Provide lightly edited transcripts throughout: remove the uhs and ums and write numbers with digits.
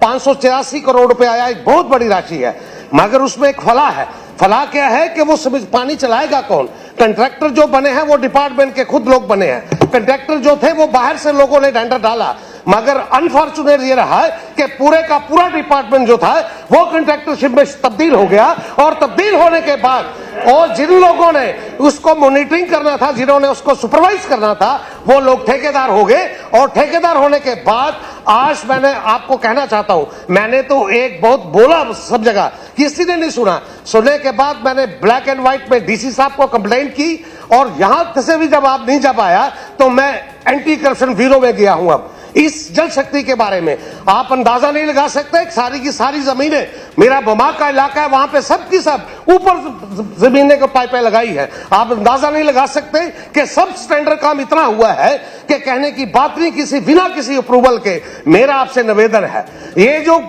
583 करोड़ रुपए आया, एक बहुत बड़ी राशि है, मगर उसमें एक फला है। फला क्या है कि वो पानी चलाएगा कौन? कंट्रैक्टर जो बने हैं वो डिपार्टमेंट के खुद लोग बने हैं। कंट्रैक्टर जो थे वो बाहर से लोगों ने टेंडर डाला, मगर अनफॉर्चुनेट ये रहा है कि पूरे का पूरा डिपार्टमेंट जो था वो कंट्रैक्टरशिप में तब्दील हो गया, और तब्दील होने के बाद और जिन लोगों ने उसको मॉनिटरिंग करना था, जिन्होंने उसको सुपरवाइज करना था, वो लोग ठेकेदार हो गए। और ठेकेदार होने के बाद आज मैंने आपको कहना चाहता हूं, मैंने तो एक बहुत बोला सब जगह, किसी ने नहीं सुना। सुनने के बाद मैंने ब्लैक एंड व्हाइट में डीसी साहब को कंप्लेंट की, और यहां से भी जवाब नहीं जा पाया तो मैं एंटी करप्शन ब्यूरो में गया हूं। अब इस जल शक्ति के बारे में आप अंदाजा नहीं लगा सकते, सारी की सारी जमीनें, मेरा बमा का इलाका है, वहां पे सब की सब ऊपर जमीनें को पाइपें लगाई है। आप अंदाजा नहीं लगा सकते कि सब स्टैंडर्ड काम इतना हुआ है कि कहने की बात नहीं, किसी बिना किसी अप्रूवल के। मेरा आपसे निवेदन है, ये जो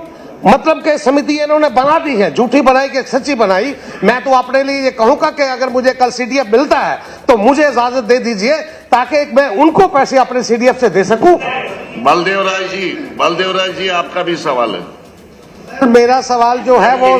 मतलब के समिति इन्होंने बना दी है, झूठी बनाई कि सच्ची बनाई, मैं तो अपने लिए ये कहूंगा कि अगर मुझे कल सीडीएफ मिलता है तो मुझे इजाजत दे दीजिए, ताकि मैं उनको पैसे अपने सीडीएफ से दे सकूं। बलदेव राय जी आपका भी सवाल है। मेरा सवाल जो है वो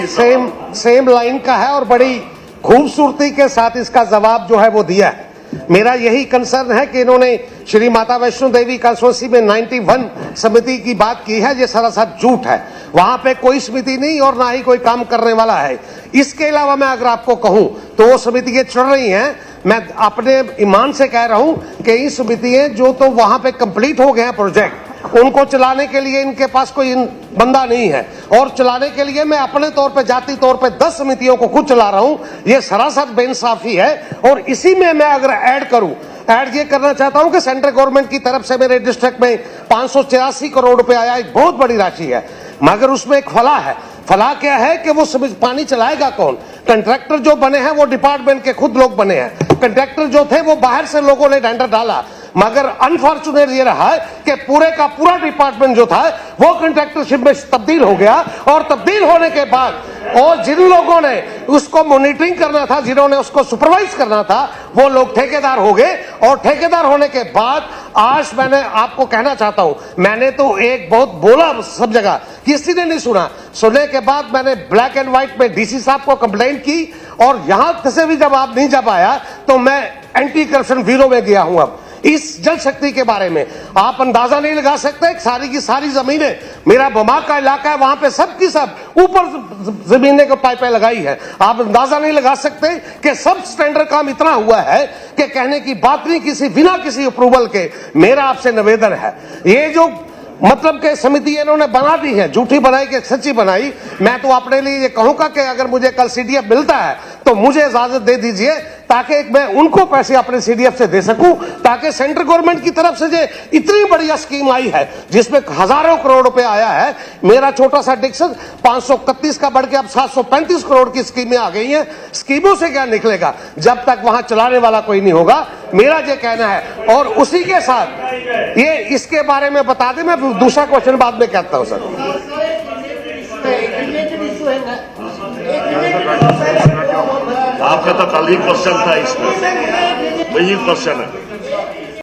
सेम लाइन का है, और बड़ी खूबसूरती के साथ इसका जवाब जो है वो दिया है। मेरा यही कंसर्न है कि इन्होंने श्री माता वैष्णो देवी कंस्टिट्यूंसी में 91 समिति की बात की है, ये सरासर झूठ है। वहां पे कोई समिति नहीं और ना ही कोई काम करने वाला है। इसके अलावा मैं अगर आपको कहूं तो वो समितियां चल रही हैं। मैं अपने ईमान से कह रहा हूं कि ये समितियां जो तो वहां पे कंप्लीट हो गए हैं प्रोजेक्ट, उनको चलाने के लिए इनके पास कोई बंदा नहीं है, और चलाने के लिए मैं अपने तौर पे जाती तौर पे 10 समितियों को खुद चला रहा हूं। ये सरासर बेइंसाफी है। और इसी में मैं अगर ऐड ये करना चाहता हूं कि सेंट्रल गवर्नमेंट की तरफ से मेरे डिस्ट्रिक्ट में 583 करोड़ रुपए आया, एक बहुत बड़ी राशि है, मगर उसमें एक फला है। फला क्या है कि वो पानी चलाएगा कौन? कंट्रैक्टर जो बने हैं वो डिपार्टमेंट के खुद लोग बने हैं। कंट्रैक्टर जो थे वो बाहर से लोगों ने टेंडर डाला, मगर अनफॉर्चुनेट ये रहा है कि पूरे का पूरा डिपार्टमेंट जो था वो कंट्रैक्टरशिप में तब्दील हो गया। और तब्दील होने के बाद और जिन लोगों ने उसको मॉनिटरिंग करना था, जिन्होंने उसको सुपरवाइज करना था, वो लोग ठेकेदार हो गए। और ठेकेदार होने के बाद आज मैंने आपको कहना चाहता हूं, मैंने तो एक बहुत बोला सब जगह, किसी ने नहीं सुना। सुनने के बाद मैंने ब्लैक एंड व्हाइट में डीसी साहब को कंप्लेंट की, और यहां से भी जवाब नहीं जा पाया तो मैं एंटी करप्शन ब्यूरो में गया हूं। अब इस जल शक्ति के बारे में आप अंदाजा नहीं लगा सकते, सारी की सारी जमीनें, मेरा बमा का इलाका है, वहां पे सब की सब ऊपर जमीनें को पाइपें लगाई है। आप अंदाजा नहीं लगा सकते कि सब स्टैंडर्ड काम इतना हुआ है कि कहने की बात नहीं, किसी बिना किसी अप्रूवल के। मेरा आपसे निवेदन है, ये जो मतलब के समिति इन्होंने बना दी है, झूठी बनाई कि सच्ची बनाई, मैं तो अपने लिए ये कहूंगा कि अगर मुझे कल सीडीएफ मिलता है तो मुझे इजाजत दे दीजिए, ताकि मैं उनको पैसे अपने सीडीएफ से दे सकूं, ताकि सेंट्रल गवर्नमेंट की तरफ से जो इतनी बढ़िया स्कीम आई है जिसमें हजारों करोड़ रुपए आया है। मेरा छोटा सा डिक्शन 531 का बढ़ के अब 735 करोड़ की स्कीमें आ गई हैं। स्कीमों से क्या निकलेगा जब तक वहां चलाने वाला कोई नहीं होगा, मेरा ये कहना है। और उसी के साथ ये इसके बारे में बता दें, मैं दूसरा क्वेश्चन बाद में कहता हूं सर। आपका तो कल ही क्वेश्चन था, इसमें वही क्वेश्चन है।